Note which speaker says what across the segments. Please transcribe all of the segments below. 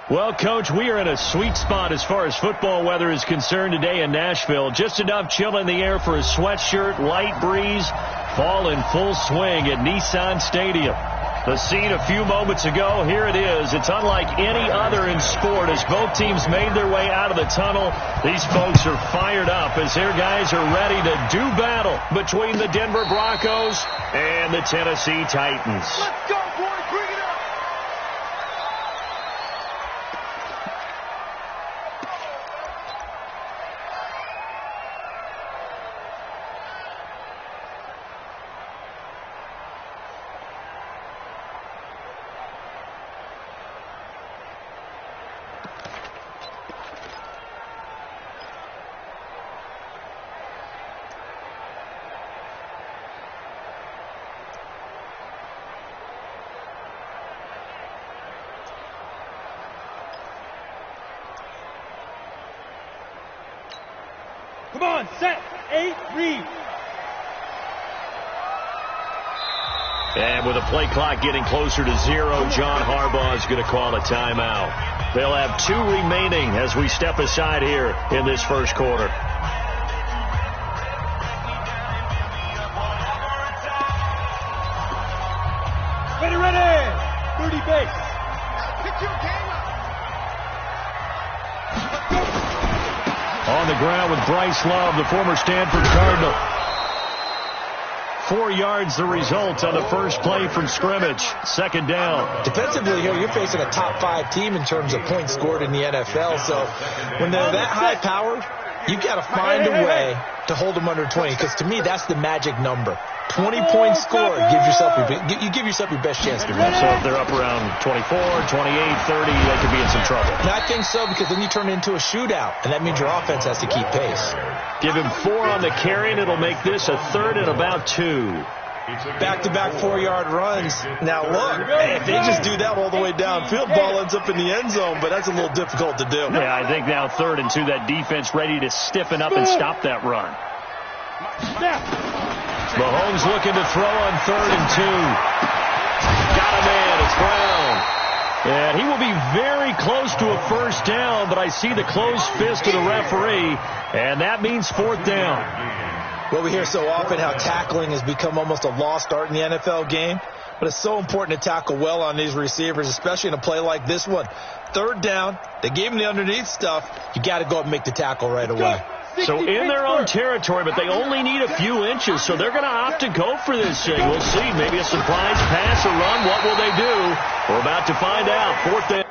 Speaker 1: Well, Coach, we are in a sweet spot as far as football weather is concerned today in Nashville. Just enough chill in the air for a sweatshirt, light breeze, fall in full swing at Nissan Stadium. The scene a few moments ago, here it is. It's unlike any other in sport as both teams made their way out of the tunnel. These folks are fired up as their guys are ready to do battle between the Denver Broncos and the Tennessee Titans.
Speaker 2: Let's go, boys. Bring it up. Come on, set, 8, read.
Speaker 1: And with the play clock getting closer to 0, John Harbaugh is going to call a timeout. They'll have 2 remaining as we step aside here in this first quarter.
Speaker 2: Ready, 30 base. Pick your game up.
Speaker 1: On the ground with Bryce Love, the former Stanford Cardinal. 4 yards the result on the first play from scrimmage. Second down.
Speaker 3: Defensively here, you're facing a top 5 team in terms of points scored in the NFL. So when they're that high powered, you've got to find a way to hold them under 20. Because to me, that's the magic number. 20 points scored, give yourself your best chance to win.
Speaker 1: So if they're up around 24, 28, 30, they could be in some trouble.
Speaker 3: And I think so, because then you turn it into a shootout, and that means your offense has to keep pace.
Speaker 1: Give him 4 on the carry, and it'll make this a 3rd and about 2.
Speaker 3: Back-to-back 4-yard runs. Now, look, if they just do that all the way downfield, ball ends up in the end zone, but that's a little difficult to do.
Speaker 1: Yeah, I think now 3rd and 2, that defense ready to stiffen up and stop that run. Mahomes looking to throw on 3rd and 2. Got him in. It's Brown. And he will be very close to a first down, but I see the closed fist of the referee, and that means 4th down.
Speaker 3: Well, we hear so often how tackling has become almost a lost art in the NFL game, but it's so important to tackle well on these receivers, especially in a play like this one. 3rd down, they gave him the underneath stuff. You got to go and make the tackle right away.
Speaker 1: So in their own territory, but they only need a few inches, so they're going to opt to go for this thing. We'll see. Maybe a surprise pass or run. What will they do? We're about to find out. 4th down.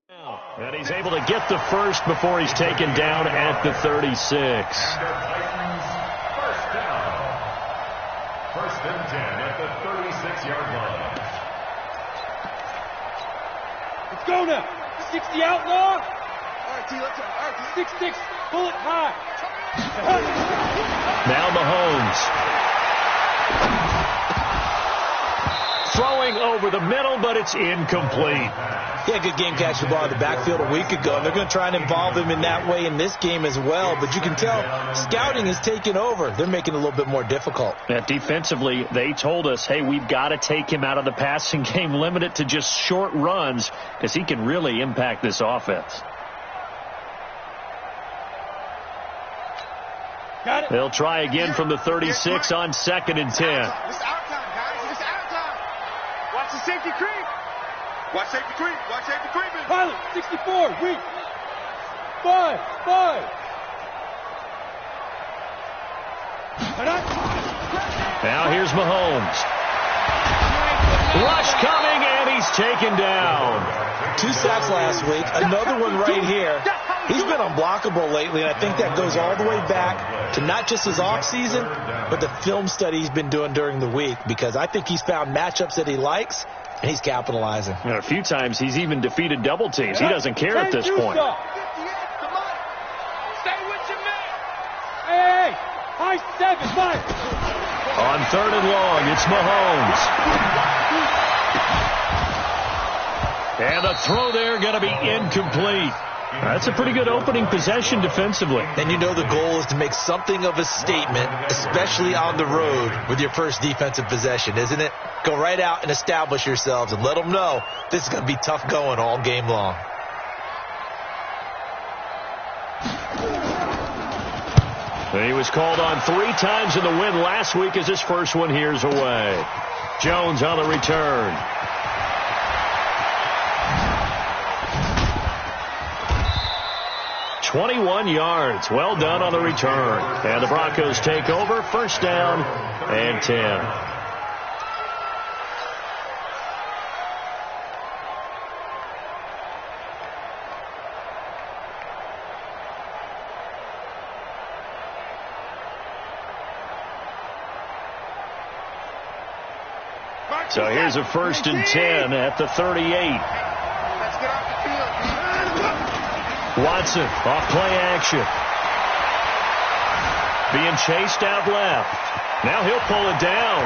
Speaker 1: And he's able to get the first before he's taken down at the 36.
Speaker 4: First down. First and 10 at the 36-yard line.
Speaker 2: Let's go now. 60 outlaw. Let's go. 6-6. Pull it high.
Speaker 1: Now Mahomes. Throwing over the middle, but it's incomplete.
Speaker 3: He had a good game catching the ball in the backfield a week ago, and they're going to try and involve him in that way in this game as well. But you can tell scouting is taking over. They're making it a little bit more difficult.
Speaker 1: Yeah, defensively, they told us, hey, we've got to take him out of the passing game, limit it to just short runs, because he can really impact this offense.
Speaker 2: Got it.
Speaker 1: They'll try again from the 36 on 2nd and 10.
Speaker 5: Watch the safety creep. Watch safety creep. Watch safety creeping.
Speaker 2: Pilot, 64. Reach. 5.
Speaker 1: Now here's Mahomes. Rush coming, and he's taken down.
Speaker 3: 2 sacks last week. Another one right here. He's been unblockable lately, and I think that goes all the way back to not just his offseason, but the film study he's been doing during the week, because I think he's found matchups that he likes, and he's capitalizing.
Speaker 1: And a few times he's even defeated double teams. He doesn't care at this point.
Speaker 5: Stay with your man.
Speaker 2: Hey, high 7, 5.
Speaker 1: On 3rd and long, it's Mahomes. And the throw there going to be incomplete. That's a pretty good opening possession defensively.
Speaker 3: And you know the goal is to make something of a statement, especially on the road with your first defensive possession, isn't it? Go right out and establish yourselves and let them know this is going to be tough going all game long.
Speaker 1: He was called on 3 times in the win last week as his first one here's away. Jones on the return. .21 yards. Well done on the return. And the Broncos take over. First down and 10. So here's a 1st and 10 at the 38.
Speaker 5: Let's get off the field.
Speaker 1: Watson off play action. Being chased out left. Now he'll pull it down.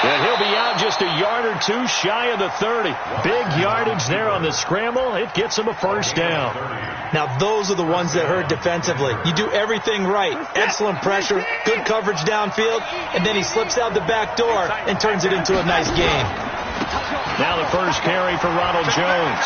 Speaker 1: And he'll be out just a yard or 2 shy of the 30. Big yardage there on the scramble. It gets him a first down.
Speaker 3: Now those are the ones that hurt defensively. You do everything right. Excellent pressure, good coverage downfield, and then he slips out the back door and turns it into a nice game.
Speaker 1: Now the first carry for Ronald Jones.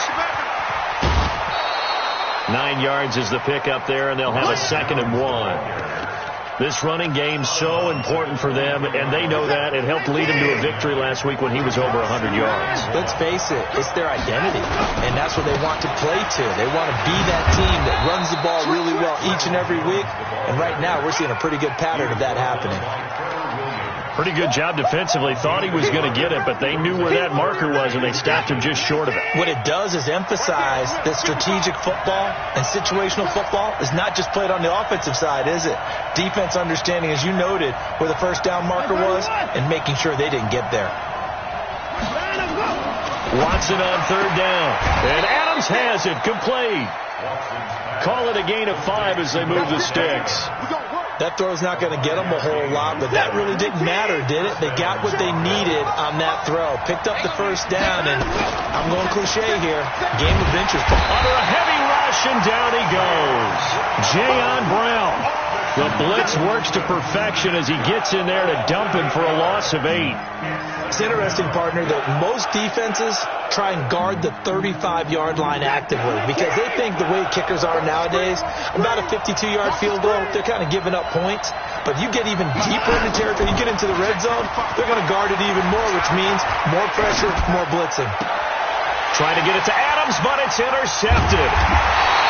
Speaker 1: 9 yards is the pickup there, and they'll have a 2nd and 1. This running game's so important for them, and they know that. It helped lead him to a victory last week when he was over 100 yards.
Speaker 3: Let's face it, it's their identity, and that's what they want to play to. They want to be that team that runs the ball really well each and every week, and right now we're seeing a pretty good pattern of that happening.
Speaker 1: Pretty good job defensively. Thought he was going to get it, but they knew where that marker was, and they stopped him just short of it.
Speaker 3: What it does is emphasize that strategic football and situational football is not just played on the offensive side, is it? Defense understanding, as you noted, where the first down marker was and making sure they didn't get there.
Speaker 1: Watson on 3rd down. And Adams has it complete. Call it a gain of 5 as they move the sticks.
Speaker 3: That throw's not going to get them a whole lot, but that really didn't matter, did it? They got what they needed on that throw. Picked up the first down, and I'm going cliche here. Game of inches.
Speaker 1: Under a heavy rush, and down he goes. Jayon Brown. The blitz works to perfection as he gets in there to dump him for a loss of 8.
Speaker 3: It's interesting, partner, that most defenses try and guard the 35-yard line actively because they think the way kickers are nowadays, about a 52-yard field goal, they're kind of giving up points. But you get even deeper in the territory, you get into the red zone, they're going to guard it even more, which means more pressure, more blitzing.
Speaker 1: Trying to get it to Adams, but it's intercepted.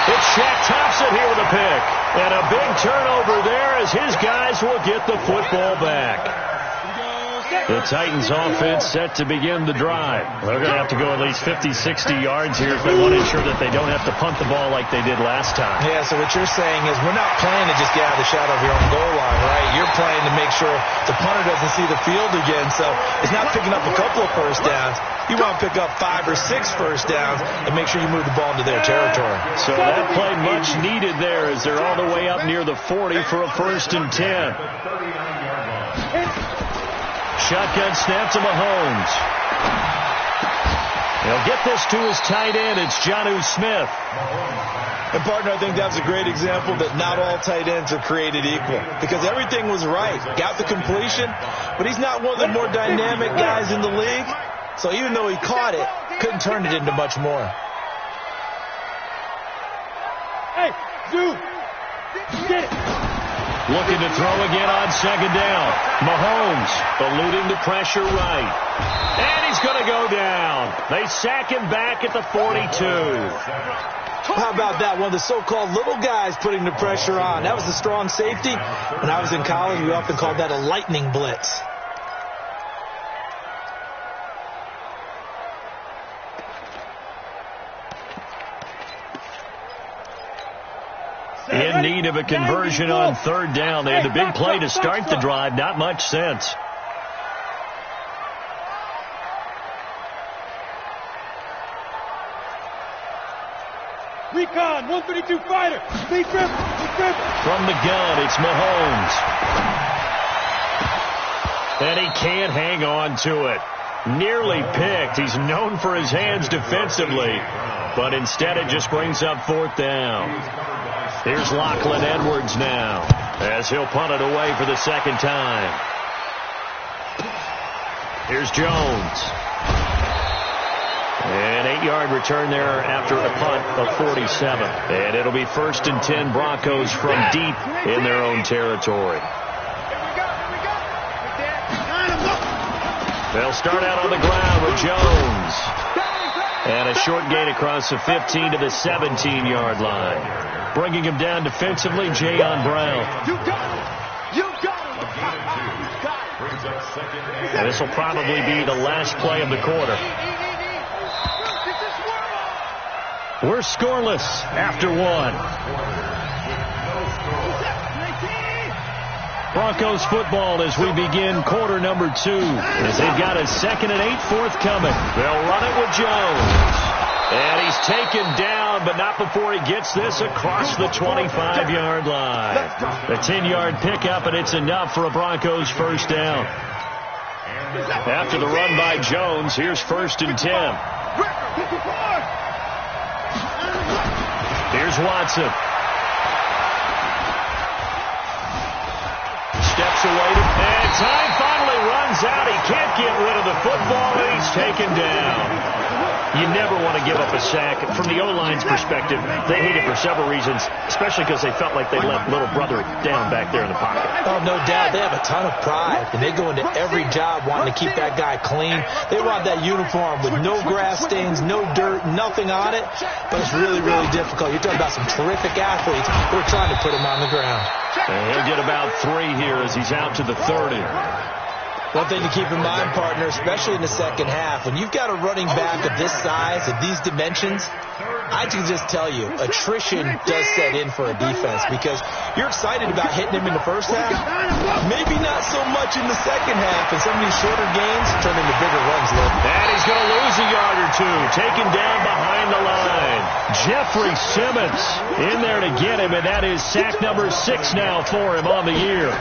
Speaker 1: It's Shaq Thompson here with a pick. And a big turnover there as his guys will get the football back. The Titans offense set to begin the drive. They're going to have to go at least 50, 60 yards here if they want to ensure that they don't have to punt the ball like they did last time.
Speaker 3: Yeah, so what you're saying is we're not playing to just get out of the shadow of your own goal line, right? You're playing to make sure the punter doesn't see the field again. So it's not picking up a couple of first downs. You want to pick up 5 or 6 first downs and make sure you move the ball into their territory.
Speaker 1: So that play much needed there as they're all the way up near the 40 for a 1st and 10. Shotgun snap to Mahomes. He'll get this to his tight end. It's Jonnu Smith.
Speaker 3: And, partner, I think that's a great example that not all tight ends are created equal because everything was right. Got the completion, but he's not one of the more dynamic guys in the league. So even though he caught it, couldn't turn it into much more.
Speaker 2: Hey, Zoo! Get it!
Speaker 1: Looking to throw again on 2nd down. Mahomes eluding the pressure right. And he's going to go down. They sack him back at the 42.
Speaker 3: How about that? One of the so-called little guys putting the pressure on. That was a strong safety. When I was in college, we often called that a lightning blitz.
Speaker 1: In need of a conversion on 3rd down. They had the big play to start the drive. Not much sense.
Speaker 2: Recon, 132 fighter. Speed dribble.
Speaker 1: From the gun, it's Mahomes. And he can't hang on to it. Nearly picked. He's known for his hands defensively. But instead it just brings up 4th down. Here's Lachlan Edwards now as he'll punt it away for the 2nd time. Here's Jones. An 8-yard return there after a punt of 47. And it'll be 1st and 10 Broncos from deep in their own territory. They'll start out on the ground with Jones. And a short gain across the 15 to the 17-yard line. Bringing him down defensively, Jayon Brown. And this will probably be the last play of the quarter. We're scoreless after 1. Broncos football as we begin quarter number 2. As they've got a 2nd and 8 forthcoming. They'll run it with Jones. And he's taken down, but not before he gets this across the 25-yard line. A 10-yard pickup, and it's enough for a Broncos 1st down. After the run by Jones, here's 1st and 10. Here's Watson. Steps away, and time finally runs out. He can't get rid of the football, and he's taken down. You never want to give up a sack. From the O-line's perspective, they hate it for several reasons, especially because they felt like they let little brother down back there in the pocket.
Speaker 3: Oh, no doubt. They have a ton of pride, and they go into every job wanting to keep that guy clean. They want that uniform with no grass stains, no dirt, nothing on it, but it's really, really difficult. You're talking about some terrific athletes who are trying to put him on the ground.
Speaker 1: And he'll get about 3 here as he's out to the 30.
Speaker 3: One thing to keep in mind, partner, especially in the 2nd half, when you've got a running back of this size, of these dimensions, I can just tell you, attrition does set in for a defense because you're excited about hitting him in the 1st half, maybe not so much in the 2nd half, and some of these shorter gains turn into bigger runs later.
Speaker 1: And he's going to lose a yard or 2, taken down behind the line. Jeffrey Simmons in there to get him, and that is sack number 6 now for him on the year.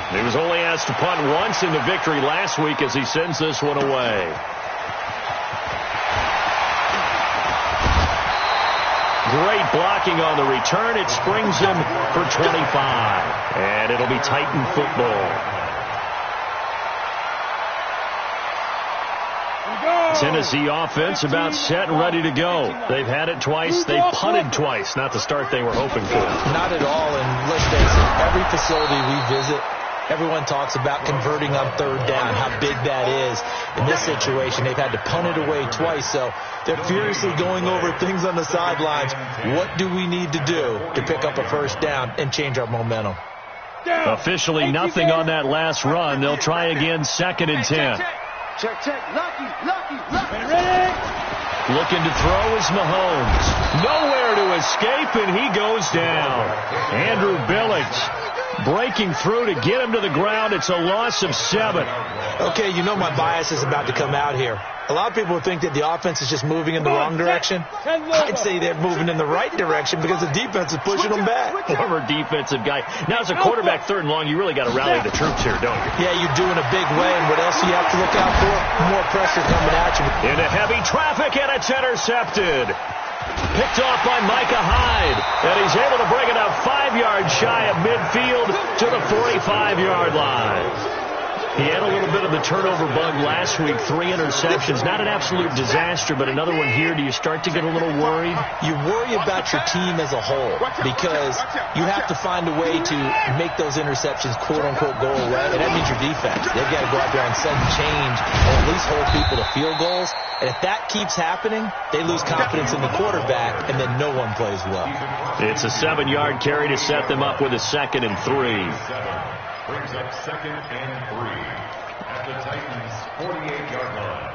Speaker 1: He was only asked to punt once in the victory last week as he sends this one away. Great blocking on the return. It springs him for 25. And it'll be Titan football. Tennessee offense about set and ready to go. They've had it twice. They've punted twice. Not the start they were hoping for.
Speaker 3: Not at all. And let's face it, every facility we visit, everyone talks about converting on 3rd down, how big that is. In this situation, they've had to punt it away twice, so they're furiously going over things on the sidelines. What do we need to do to pick up a 1st down and change our momentum?
Speaker 1: Officially nothing on that last run. They'll try again, 2nd and 10.
Speaker 5: Check. Lucky.
Speaker 2: Ready?
Speaker 1: Looking to throw is Mahomes. Nowhere to escape, and he goes down. Andrew Billings breaking through to get him to the ground. It's a loss of 7.
Speaker 3: Okay, you know my bias is about to come out here. A lot of people think that the offense is just moving in the wrong direction. I'd say they're moving in the right direction because the defense is pushing them back.
Speaker 1: Former defensive guy. Now, as a quarterback, 3rd and long, you really got to rally the troops here, don't you?
Speaker 3: Yeah, you do in a big way. And what else do you have to look out for? More pressure coming at you.
Speaker 1: Into heavy traffic, and it's intercepted. Picked off by Micah Hyde, and he's able to bring it up 5 yards shy of midfield to the 45-yard line. He had a little bit of the turnover bug last week, 3 interceptions. Not an absolute disaster, but another one here. Do you start to get a little worried?
Speaker 3: You worry about your team as a whole because you have to find a way to make those interceptions, quote-unquote, go away. And that means your defense. They've got to go out there and sudden change and at least hold people to field goals. And if that keeps happening, they lose confidence in the quarterback, and then no one plays well.
Speaker 1: It's a 7-yard carry to set them up with a 2nd and 3.
Speaker 4: Brings up 2nd and 3 at the Titans' 48-yard line.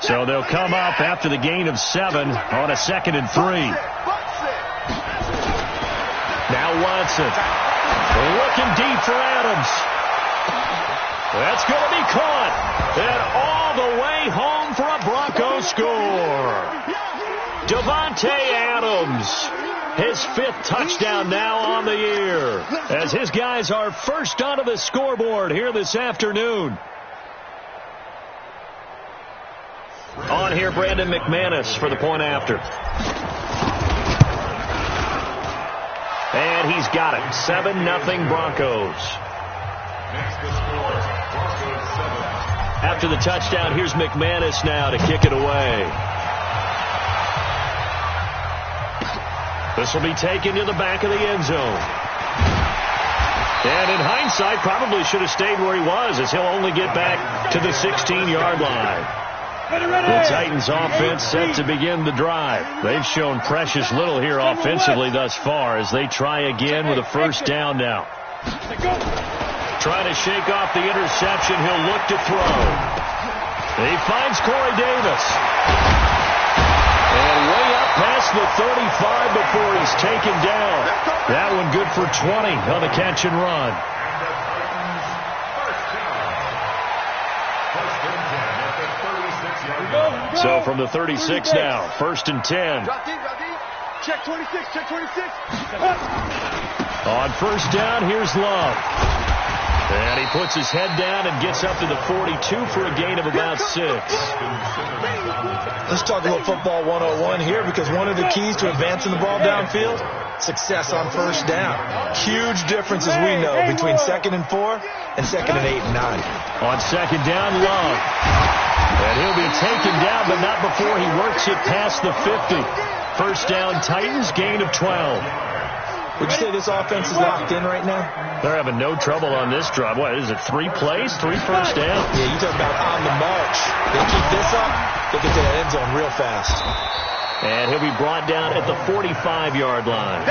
Speaker 1: So they'll come up after the gain of 7 on a 2nd and 3. Now Watson looking deep for Adams. That's going to be caught. And all the way home for a Broncos score. Davante Adams. His 5th touchdown now on the year as his guys are first onto the scoreboard here this afternoon. On here, Brandon McManus for the point after. And he's got it. 7-0 Broncos.
Speaker 4: Next to score, Broncos 7.
Speaker 1: After the touchdown, here's McManus now to kick it away. This will be taken to the back of the end zone. And in hindsight, probably should have stayed where he was, as he'll only get back to the 16-yard line. The Titans offense set to begin the drive. They've shown precious little here offensively thus far as they try again with a 1st down now. Trying to shake off the interception. He'll look to throw. He finds Corey Davis. And way up past the 35 before he's taken down. That one good for 20 on the catch and run. So from the 36 now, 1st and 10.
Speaker 5: Check 26.
Speaker 1: On 1st down, here's Love. And he puts his head down and gets up to the 42 for a gain of about 6.
Speaker 3: Let's talk a little football 101 here because one of the keys to advancing the ball downfield, success on 1st down. Huge difference, as we know, between 2nd and 4 and 2nd and 8 and 9.
Speaker 1: On 2nd down, Love. And he'll be taken down, but not before he works it past the 50. 1st down, Titans, gain of 12.
Speaker 3: Would you say this offense is locked in right now?
Speaker 1: They're having no trouble on this drive. What is it, 3 plays, 3 first downs?
Speaker 3: Yeah, you talk about on the march. They keep this up, they get to that end zone real fast.
Speaker 1: And he'll be brought down at the 45-yard line.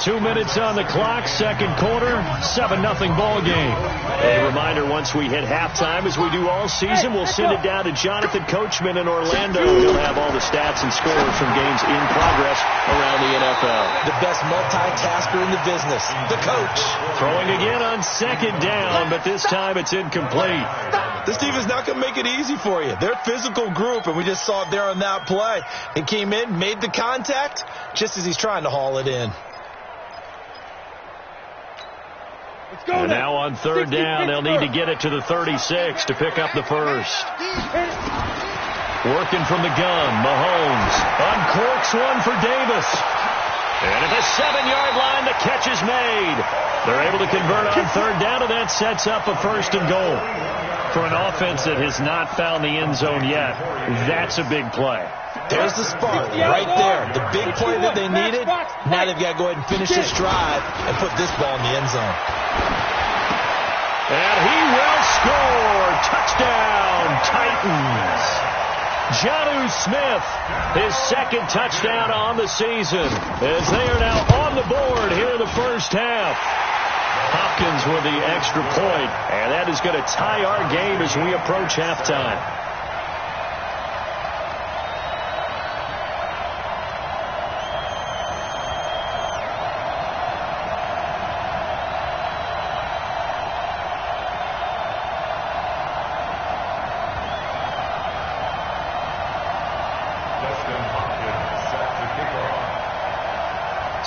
Speaker 1: 2 minutes on the clock, 2nd quarter, 7-0 ball game. A reminder, once we hit halftime, as we do all season, we'll send it down to Jonathan Coachman in Orlando. He'll have all the stats and scores from games in progress around the NFL.
Speaker 3: The best multitasker in the business, the coach.
Speaker 1: Throwing again on 2nd down, but this time it's incomplete.
Speaker 3: This team is not going to make it easy for you. They're a physical group, and we just saw it there on that play. He came in, made the contact, just as he's trying to haul it in.
Speaker 1: And now on 3rd down, they'll need to get it to the 36 to pick up the 1st. Working from the gun, Mahomes uncorks one for Davis. And at the 7-yard line, the catch is made. They're able to convert on 3rd down, and that sets up a 1st and goal. For an offense that has not found the end zone yet, that's a big play.
Speaker 3: There's the spark right there. The big play that they needed. Now they've got to go ahead and finish this drive and put this ball in the end zone.
Speaker 1: And he will score. Touchdown, Titans. Jonnu Smith, his second touchdown on the season, as they are now on the board here in the first half. Hopkins with the extra point, and that is going to tie our game as we approach halftime.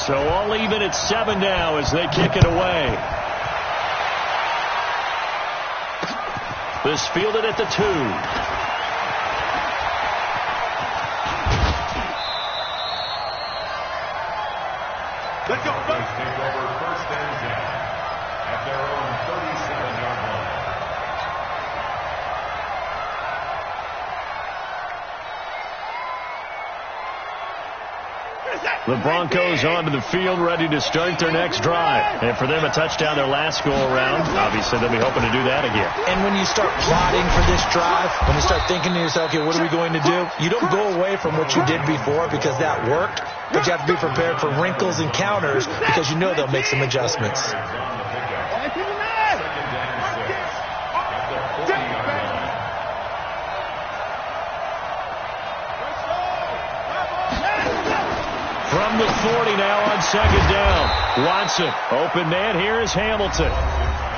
Speaker 1: So all even at 7 now as they kick it away. This fielded at the 2.
Speaker 5: Let's go.
Speaker 4: Broncos take over first and 10 at their own 37-yard line.
Speaker 1: The Broncos onto the field, ready to start their next drive. And for them, a touchdown their last go-around. Obviously, they'll be hoping to do that again.
Speaker 3: And when you start plotting for this drive, when you start thinking to yourself, okay, what are we going to do? You don't go away from what you did before because that worked, but you have to be prepared for wrinkles and counters because you know they'll make some adjustments.
Speaker 1: From the 40 now on second down. Watson, open man, here is Hamilton.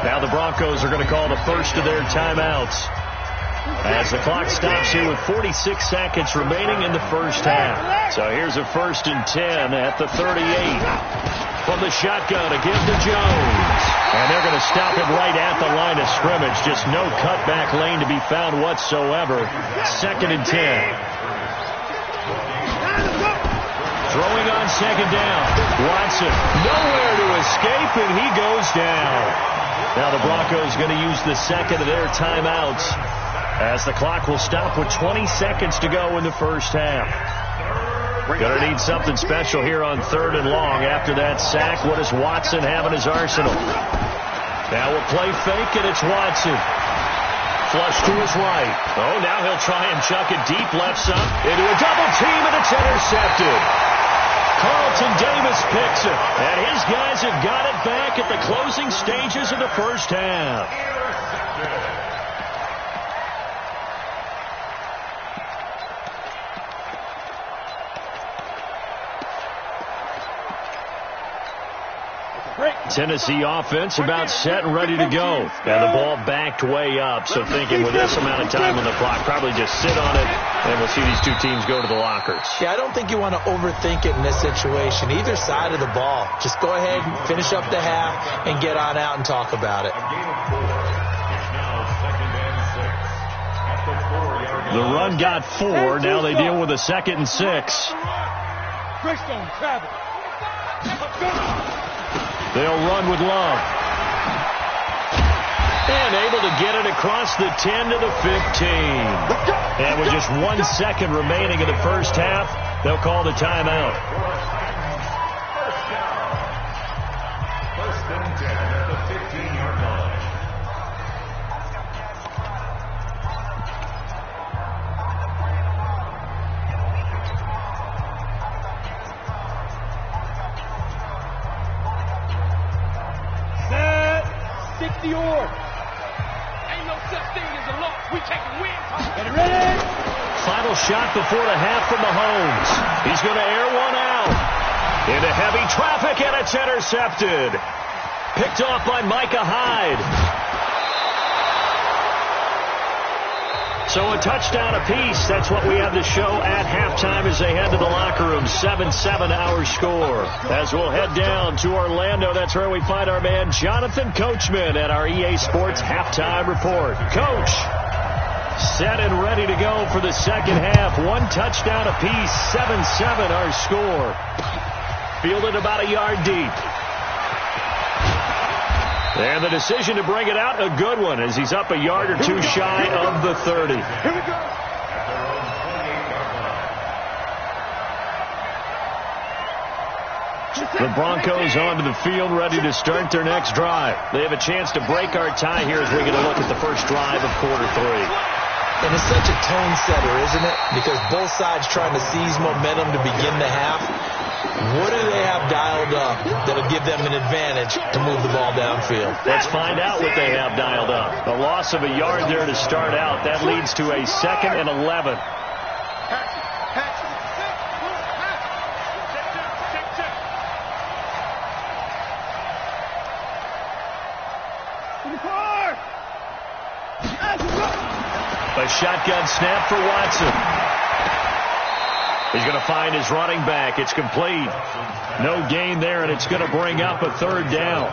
Speaker 1: Now the Broncos are going to call the first of their timeouts as the clock stops here with 46 seconds remaining in the first half. So here's a 1st and 10 at the 38. From the shotgun, again to Jones. And they're going to stop him right at the line of scrimmage. Just no cutback lane to be found whatsoever. 2nd and 10. Throwing on second down. Watson, nowhere to escape, and he goes down. Now the Broncos going to use the second of their timeouts as the clock will stop with 20 seconds to go in the first half. Going to need something special here on 3rd and long. After that sack, what does Watson have in his arsenal? Now we'll play fake, and it's Watson. Flush to his right. Oh, now he'll try and chuck it deep left side into a double team, and it's intercepted. Carlton Davis picks it, and his guys have got it back at the closing stages of the first half. Tennessee offense about set and ready to go. And the ball backed way up. So thinking with this amount of time on the clock, probably just sit on it, and we'll see these two teams go to the lockers.
Speaker 3: Yeah, I don't think you want to overthink it in this situation. Either side of the ball. Just go ahead, finish up the half, and get on out and talk about it.
Speaker 1: The run got 4. Now they deal with a 2nd and 6. They'll run with Love. And able to get it across the 10 to the 15. And with just 1 second remaining in the first half, they'll call the timeout.
Speaker 4: First and 10 at the 15-yard line.
Speaker 2: The order. Ain't no such thing as a loss. We taking wins. Get it ready.
Speaker 1: Final shot before the half from Mahomes. He's going to air one out. Into heavy traffic, and it's intercepted. Picked off by Micah Hyde. So a touchdown apiece. That's what we have to show at halftime as they head to the locker room. 7-7 our score. As we'll head down to Orlando, that's where we find our man Jonathan Coachman at our EA Sports Halftime Report. Coach, set and ready to go for the second half. 1 touchdown apiece. 7-7 our score. Fielded about a yard deep. And the decision to bring it out, a good one, as he's up a yard or 2 shy of the 30.
Speaker 2: Here we go.
Speaker 1: The Broncos onto the field, ready to start their next drive. They have a chance to break our tie here as we get a look at the first drive of quarter 3.
Speaker 3: And it's such a tone setter, isn't it? Because both sides trying to seize momentum to begin the half. What do they have dialed up that'll give them an advantage to move the ball downfield?
Speaker 1: Let's find out what they have dialed up. A loss of a yard there to start out. That leads to a 2nd and 11. A shotgun snap for Watson. He's going to find his running back. It's complete. No gain there, and it's going to bring up a 3rd down.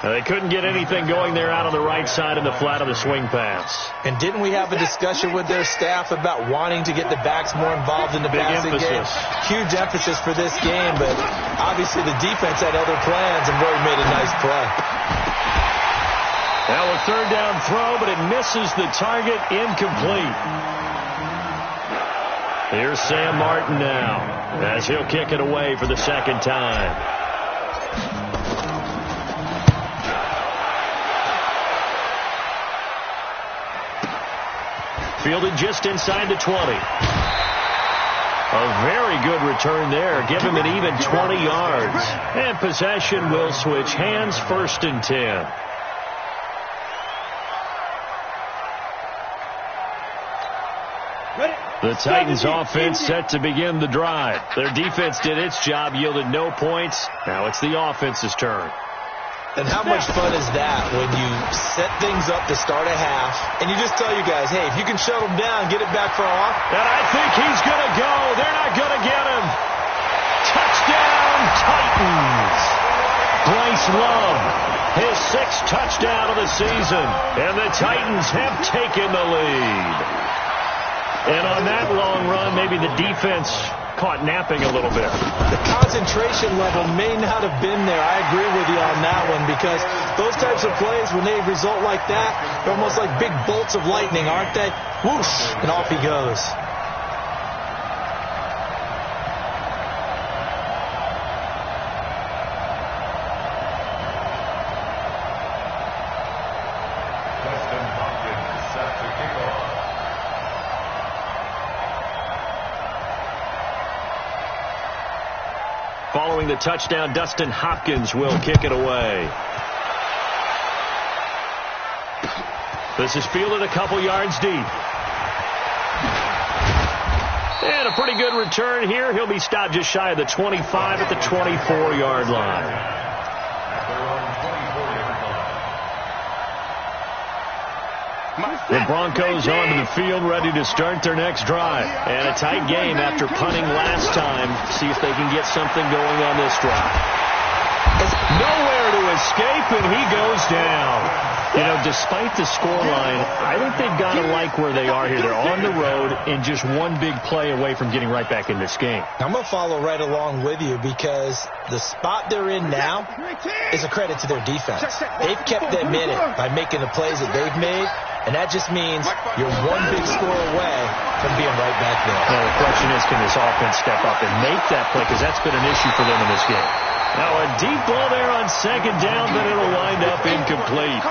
Speaker 1: They couldn't get anything going there out on the right side in the flat of the swing pass.
Speaker 3: And didn't we have a discussion with their staff about wanting to get the backs more involved in the passing game? Huge emphasis for this game, but obviously the defense had other plans, and Roy made a nice play.
Speaker 1: Now a 3rd down throw, but it misses the target, incomplete. Here's Sam Martin now, as he'll kick it away for the 2nd time. Fielded just inside the 20. A very good return there. Give him an even 20 yards. And possession will switch hands, 1st and 10. The Titans offense set to begin the drive. Their defense did its job, yielded no points. Now it's the offense's turn.
Speaker 3: And how much fun is that when you set things up to start a half, and you just tell you guys, hey, if you can shut them down, get it back for off.
Speaker 1: And I think he's going to go. They're not going to get him. Touchdown, Titans. Bryce Love, his 6th touchdown of the season. And the Titans have taken the lead. And on that long run, maybe the defense caught napping a little bit.
Speaker 3: The concentration level may not have been there. I agree with you on that one, because those types of plays, when they result like that, they're almost like big bolts of lightning, aren't they? Whoosh, and off he goes.
Speaker 1: Following the touchdown, Dustin Hopkins will kick it away. This is fielded a couple yards deep. And a pretty good return here. He'll be stopped just shy of the 25 at the 24-yard line. The Broncos onto the field, ready to start their next drive. And a tight game after punting last time. See if they can get something going on this drive. Nowhere to escape, and he goes down. You know, despite the scoreline, I think they've got to like where they are here. They're on the road and just one big play away from getting right back in this game.
Speaker 3: I'm going to follow right along with you, because the spot they're in now is a credit to their defense. They've kept them in it by making the plays that they've made. And that just means you're one big score away from being right back there.
Speaker 1: Now, the question is, can this offense step up and make that play? Because that's been an issue for them in this game. Now, a deep ball there on 2nd down, but it'll wind up incomplete.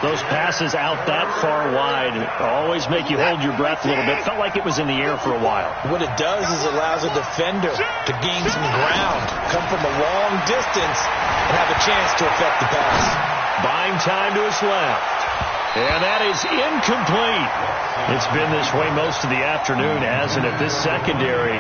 Speaker 1: Those passes out that far wide always make you hold your breath a little bit. Felt like it was in the air for a while.
Speaker 3: What it does is allows a defender to gain some ground, come from a long distance, and have a chance to affect the pass.
Speaker 1: Buying time to his left. And that is incomplete. It's been this way most of the afternoon, hasn't it? This secondary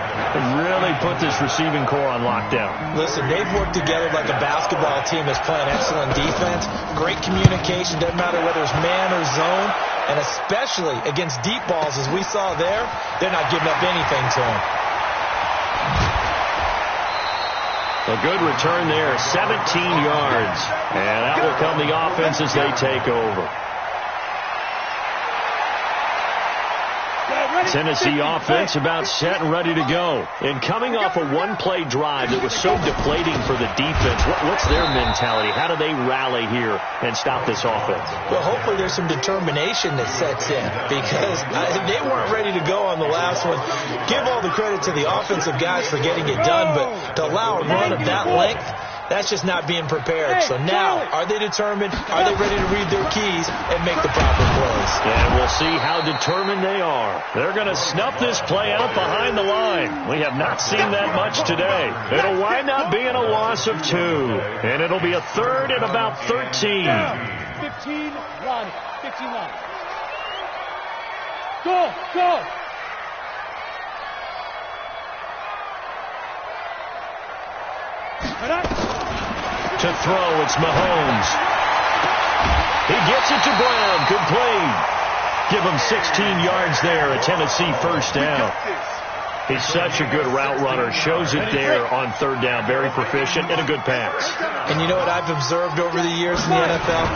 Speaker 1: really put this receiving core on lockdown.
Speaker 3: Listen, they've worked together like a basketball team that's playing excellent defense. Great communication, doesn't matter whether it's man or zone. And especially against deep balls, as we saw there, they're not giving up anything to them.
Speaker 1: A good return there, 17 yards. And that will come the offense as they take over. Tennessee offense about set and ready to go. And coming off a one-play drive that was so deflating for the defense, what's their mentality? How do they rally here and stop this offense?
Speaker 3: Well, hopefully there's some determination that sets in, because they weren't ready to go on the last one. Give all the credit to the offensive guys for getting it done, but to allow a run of that length, That's just not being prepared. So now, are they determined? Are they ready to read their keys and make the proper plays?
Speaker 1: And we'll see how determined they are. They're going to snuff this play out behind the line. We have not seen that much today. It'll wind up being a loss of 2. And it'll be a third and about 13.
Speaker 2: 15-1. 15-1. Go, go.
Speaker 1: To throw, it's Mahomes. He gets it to Brown. Complete. Give him 16 yards there, a Tennessee first down. He's such a good route runner. Shows it there on third down. Very proficient and a good pass.
Speaker 3: And you know what I've observed over the years in the NFL?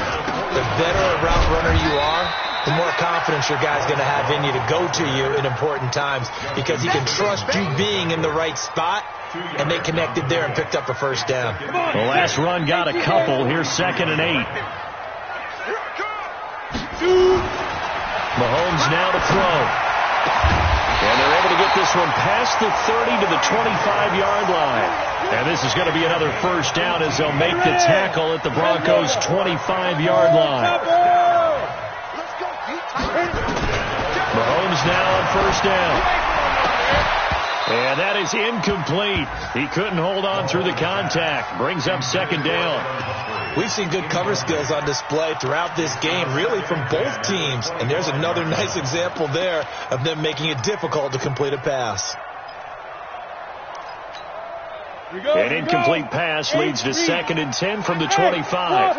Speaker 3: The better a route runner you are, the more confidence your guy's going to have in you to go to you in important times because he can trust you being in the right spot. And they connected there and picked up a first down.
Speaker 1: The last run got a couple. Here's 2nd and 8. Mahomes now to throw. And they're able to get this one past the 30 to the 25-yard line. And this is going to be another first down as they'll make the tackle at the Broncos' 25-yard line. Mahomes now on first down. And that is incomplete. He couldn't hold on through the contact. Brings up 2nd down.
Speaker 3: We've seen good cover skills on display throughout this game, really from both teams. And there's another nice example there of them making it difficult to complete a pass.
Speaker 1: An incomplete pass leads to 2nd and 10 from the 25.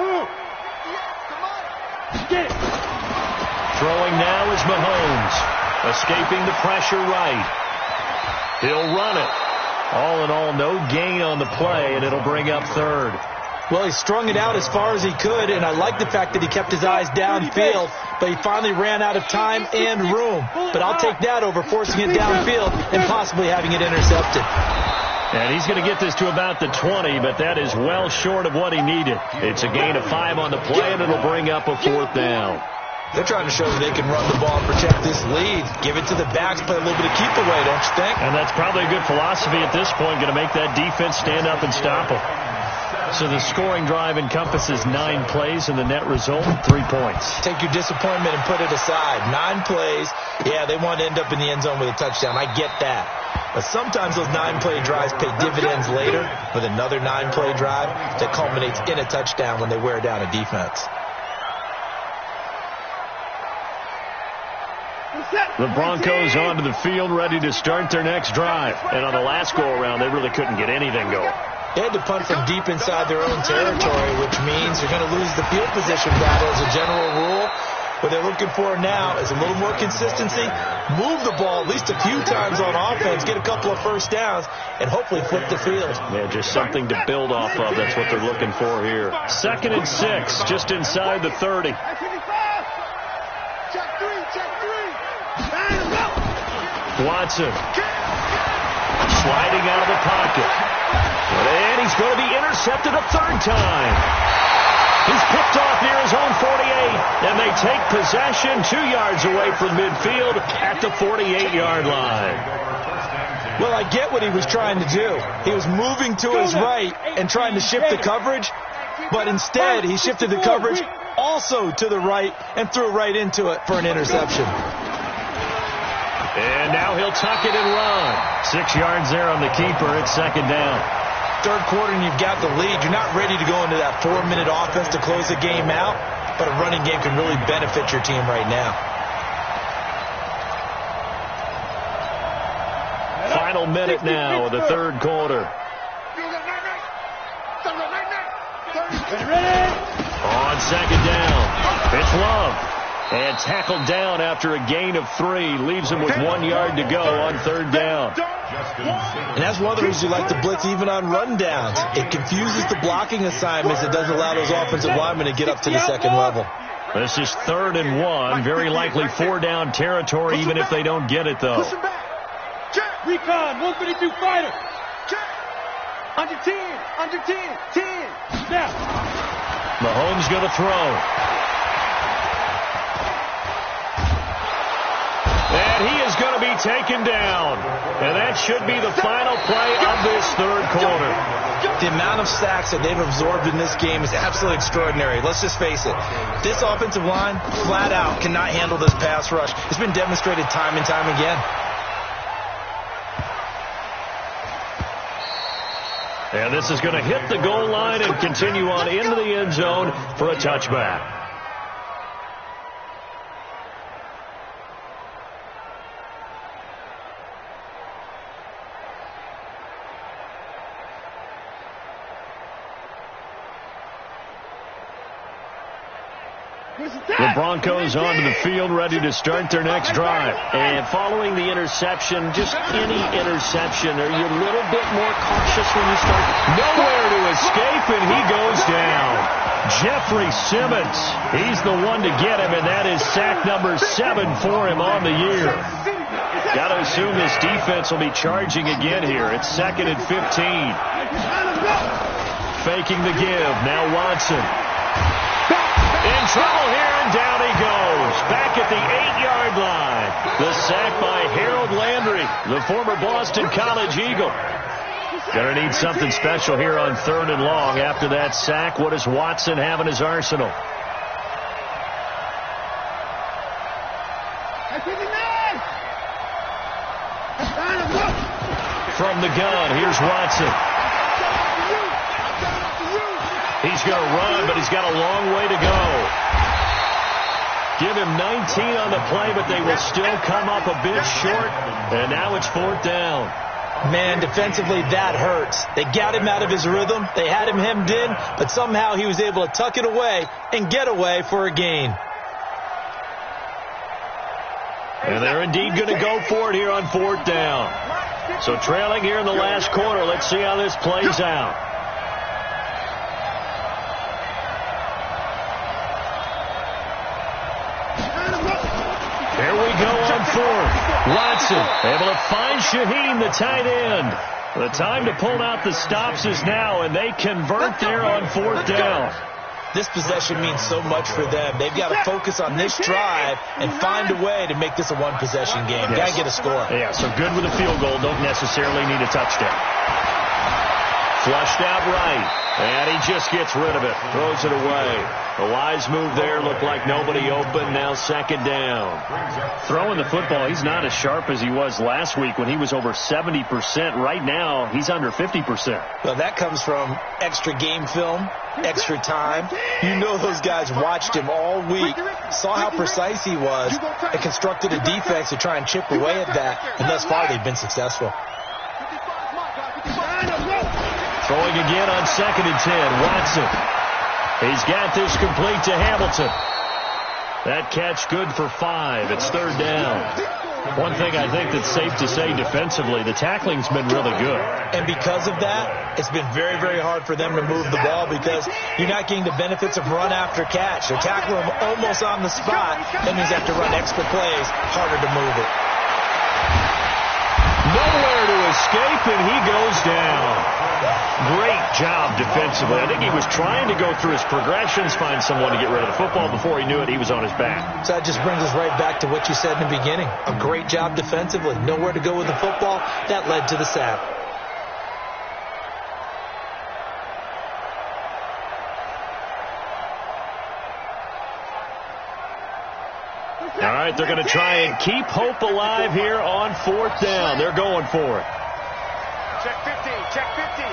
Speaker 1: Throwing now is Mahomes. Escaping the pressure right. He'll run it. All in all, no gain on the play, and it'll bring up 3rd.
Speaker 3: Well, he strung it out as far as he could, and I like the fact that he kept his eyes downfield, but he finally ran out of time and room. But I'll take that over forcing it downfield and possibly having it intercepted.
Speaker 1: And he's going to get this to about the 20, but that is well short of what he needed. It's a gain of 5 on the play, and it'll bring up a 4th down.
Speaker 3: They're trying to show that they can run the ball and protect this lead. Give it to the backs, play a little bit of keep away, don't you think?
Speaker 1: And that's probably a good philosophy at this point, going to make that defense stand up and stop them. So the scoring drive encompasses 9 plays, and the net result, 3 points.
Speaker 3: Take your disappointment and put it aside. 9 plays. Yeah, they want to end up in the end zone with a touchdown. I get that. But sometimes those 9-play drives pay dividends later with another 9-play drive that culminates in a touchdown when they wear down a defense.
Speaker 1: The Broncos onto the field ready to start their next drive. And on the last go-around, they really couldn't get anything going.
Speaker 3: They had to punt from deep inside their own territory, which means you're going to lose the field position battle as a general rule. What they're looking for now is a little more consistency, move the ball at least a few times on offense, get a couple of first downs, and hopefully flip the field.
Speaker 1: Yeah, just something to build off of. That's what they're looking for here. 2nd and 6, just inside the 30. Watson sliding out of the pocket. And he's going to be intercepted a 3rd time. He's picked off near his own 48, and they take possession 2 yards away from midfield at the 48-yard line.
Speaker 3: Well, I get what he was trying to do. He was moving to his right and trying to shift the coverage, but instead he shifted the coverage also to the right and threw right into it for an interception.
Speaker 1: And now he'll tuck it and run. 6 yards there on the keeper. It's 2nd down.
Speaker 3: 3rd quarter and you've got the lead. You're not ready to go into that 4-minute offense to close the game out, but a running game can really benefit your team right now.
Speaker 1: Final minute now of the 3rd quarter. On 2nd down, it's Love. And tackled down after a gain of 3. Leaves him with 1 yard to go on 3rd down.
Speaker 3: And that's one of the reasons you like to blitz even on rundowns. It confuses the blocking assignments. It doesn't allow those offensive linemen to get up to the 2nd level.
Speaker 1: This is 3rd and 1. Very likely 4-down territory, even if they don't get it, though.
Speaker 2: Recon, 132 fighter. Under 10, under 10, 10. Snap.
Speaker 1: Mahomes going to throw. And he is going to be taken down. And that should be the final play of this third quarter.
Speaker 3: The amount of sacks that they've absorbed in this game is absolutely extraordinary. Let's just face it. This offensive line, flat out, cannot handle this pass rush. It's been demonstrated time and time again.
Speaker 1: And this is going to hit the goal line and continue on into the end zone for a touchback. The Broncos onto the field, ready to start their next drive. And following the interception, just any interception, are you a little bit more cautious when you start? Nowhere to escape, and he goes down. Jeffrey Simmons, he's the one to get him, and that is sack number 7 for him on the year. Got to assume this defense will be charging again here. It's 2nd and 15. Faking the give. Now Watson. In trouble here, and down he goes. Back at the 8-yard line. The sack by Harold Landry, the former Boston College Eagle. Gonna need something special here on 3rd and long. After that sack, what does Watson have in his arsenal? From the gun, here's Watson. He's going to run, but he's got a long way to go. Give him 19 on the play, but they will still come up a bit short. And now it's 4th down.
Speaker 3: Man, defensively, that hurts. They got him out of his rhythm. They had him hemmed in, but somehow he was able to tuck it away and get away for a gain.
Speaker 1: And they're indeed going to go for it here on 4th down. So trailing here in the last quarter. Let's see how this plays out. Here we go on 4th. Watson able to find Shaheen, the tight end. The time to pull out the stops is now, and they convert there on 4th down.
Speaker 3: This possession means so much for them. They've got to focus on this drive and find a way to make this a one-possession game.
Speaker 1: Yes.
Speaker 3: Got to get a score.
Speaker 1: Yeah, so good with a field goal. Don't necessarily need a touchdown. Flushed out right. And he just gets rid of it. Throws it away. A wise move there. Looked like nobody open. Now 2nd down. Throwing the football, he's not as sharp as he was last week when he was over 70%. Right now, he's under 50%.
Speaker 3: Well, that comes from extra game film, extra time. You know those guys watched him all week, saw how precise he was, and constructed a defense to try and chip away at that. And thus far, they've been successful.
Speaker 1: Throwing again on 2nd and 10. Watson. He's got this complete to Hamilton. That catch good for 5. It's 3rd down. One thing I think that's safe to say defensively, the tackling's been really good.
Speaker 3: And because of that, it's been very, very hard for them to move the ball because you're not getting the benefits of run after catch. They're tackling him almost on the spot. That means they have to run extra plays, harder to move it.
Speaker 1: Nowhere to escape, and he goes down. Great job defensively. I think he was trying to go through his progressions, find someone to get rid of the football. Before he knew it, he was on his back.
Speaker 3: So that just brings us right back to what you said in the beginning. A great job defensively. Nowhere to go with the football. That led to the sack.
Speaker 1: All right, they're going to try and keep hope alive here on 4th down. They're going for it.
Speaker 5: Check 15, check 15.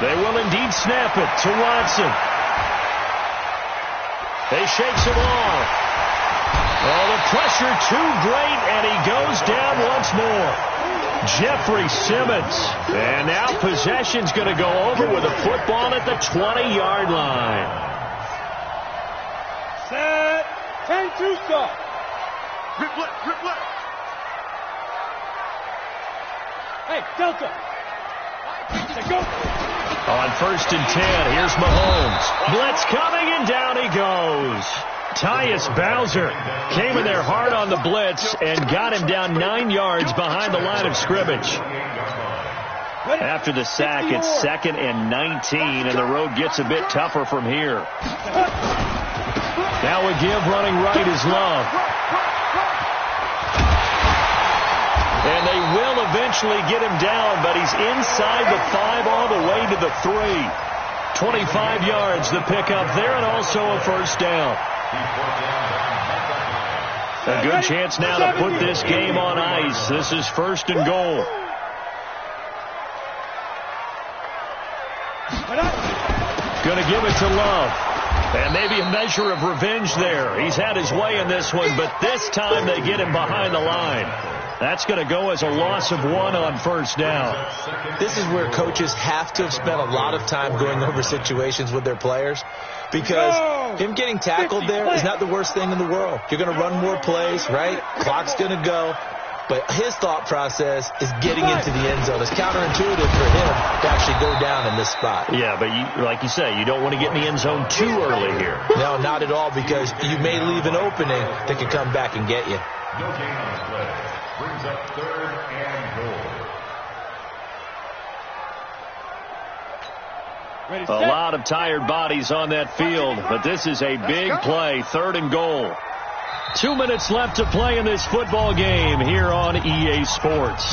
Speaker 1: They will indeed snap it to Watson. He shakes it off. Oh, the pressure too great, and he goes down once more. Jeffrey Simmons. And now possession's going to go over with a football at the 20-yard line.
Speaker 2: Set. 10-2 stop.
Speaker 5: Rip left, rip left.
Speaker 2: Hey, Delta. Let's go.
Speaker 1: On 1st and 10, here's Mahomes. Blitz coming, and down he goes. Tyus Bowser came in there hard on the blitz and got him down 9 yards behind the line of scrimmage. After the sack, it's 2nd and 19, and the road gets a bit tougher from here. Now a give running right is Love. And they will eventually get him down, but he's inside the 5 all the way to the 3. 25 yards the pickup there, and also a first down. A good chance now to put this game on ice. This is 1st and goal. Going to give it to Love. And maybe a measure of revenge there. He's had his way in this one, but this time they get him behind the line. That's going to go as a loss of 1 on first down.
Speaker 3: This is where coaches have to have spent a lot of time going over situations with their players, because him getting tackled there is not the worst thing in the world. You're going to run more plays, right? Clock's going to go. But his thought process is getting into the end zone. It's counterintuitive for him to actually go down in this spot.
Speaker 1: Yeah, but like you say, you don't want to get in the end zone too early here.
Speaker 3: No, not at all, because you may leave an opening that can come back and get you.
Speaker 4: No gain on the play. Brings up 3rd and goal.
Speaker 1: A lot of tired bodies on that field, but this is a big play. 3rd and goal. 2 minutes left to play in this football game here on EA Sports.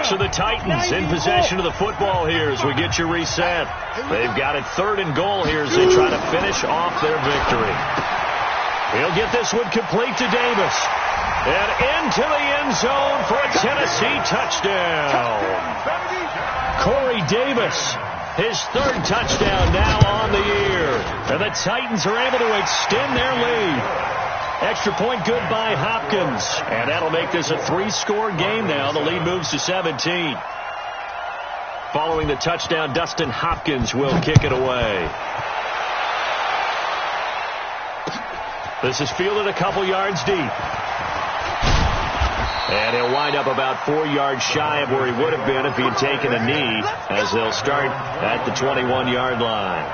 Speaker 1: So the Titans in possession of the football here as we get you reset. They've got it 3rd and goal here as they try to finish off their victory. He'll get this one complete to Davis. And into the end zone for a Tennessee touchdown. Corey Davis, his 3rd touchdown now on the year. And the Titans are able to extend their lead. Extra point good by Hopkins. And that'll make this a 3-score game now. The lead moves to 17. Following the touchdown, Dustin Hopkins will kick it away. This is fielded a couple yards deep. And he'll wind up about 4 yards shy of where he would have been if he had taken a knee, as they'll start at the 21-yard line.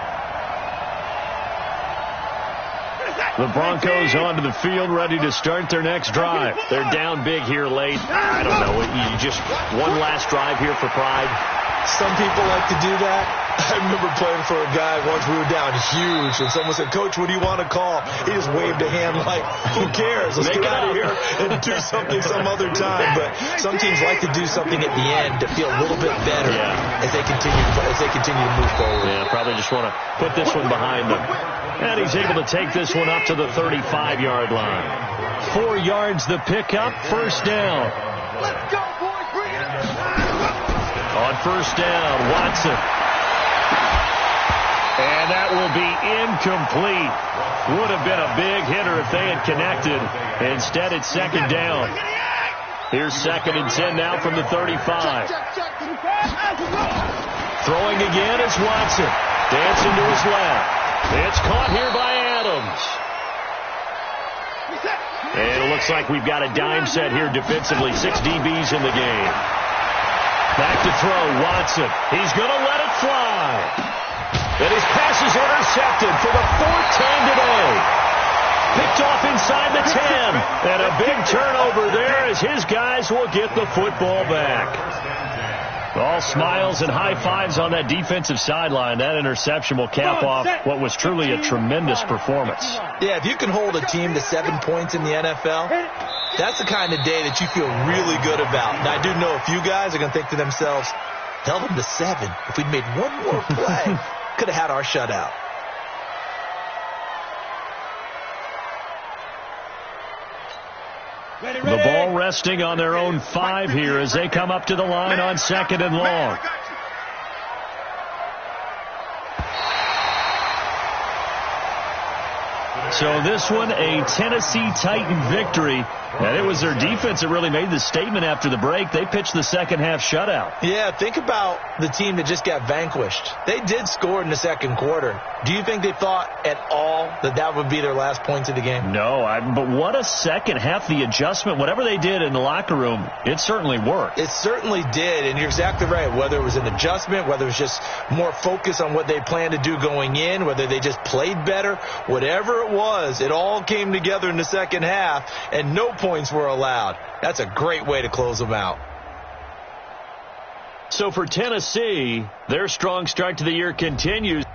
Speaker 1: The Broncos onto the field, ready to start their next drive. They're down big here late. I don't know. You just one last drive here for pride.
Speaker 3: Some people like to do that. I remember playing for a guy once. We were down huge, and someone said, "Coach, what do you want to call?" He just waved a hand like, "Who cares? Let's get out of here and do something some other time." But some teams like to do something at the end to feel a little bit better as they continue to move forward.
Speaker 1: Yeah, probably just want to put this one behind them. And he's able to take this one up to the 35-yard line. 4 yards the pickup, first down.
Speaker 5: Let's go, boys. Bring it.
Speaker 1: On first down, Watson. And that will be incomplete. Would have been a big hitter if they had connected. Instead, it's 2nd down. Here's 2nd and 10 now from the 35. Throwing again is Watson. Dancing to his left. It's caught here by Adams. And it looks like we've got a dime set here defensively. 6 DBs in the game. Back to throw, Watson. He's going to let it fly. And his pass is intercepted for the 4th time today. Picked off inside the 10. And a big turnover there as his guys will get the football back. All smiles and high fives on that defensive sideline. That interception will cap off what was truly a tremendous performance.
Speaker 3: Yeah, if you can hold a team to 7 points in the NFL, that's the kind of day that you feel really good about. Now, I do know a few guys are going to think to themselves, held them to 7. If we'd made one more play, could have had our shutout.
Speaker 1: The ball resting on their own 5 here as they come up to the line on 2nd and long. So this one, a Tennessee Titan victory. And it was their defense that really made the statement after the break. They pitched the second half shutout.
Speaker 3: Yeah, think about the team that just got vanquished. They did score in the second quarter. Do you think they thought at all that that would be their last points of the game?
Speaker 1: No, but what a second half. The adjustment, whatever they did in the locker room, it certainly worked.
Speaker 3: It certainly did, and you're exactly right. Whether it was an adjustment, whether it was just more focus on what they planned to do going in, whether they just played better, whatever there it was. It all came together in the second half, and no points were allowed. That's a great way to close them out.
Speaker 1: So for Tennessee, their strong start to the year continues.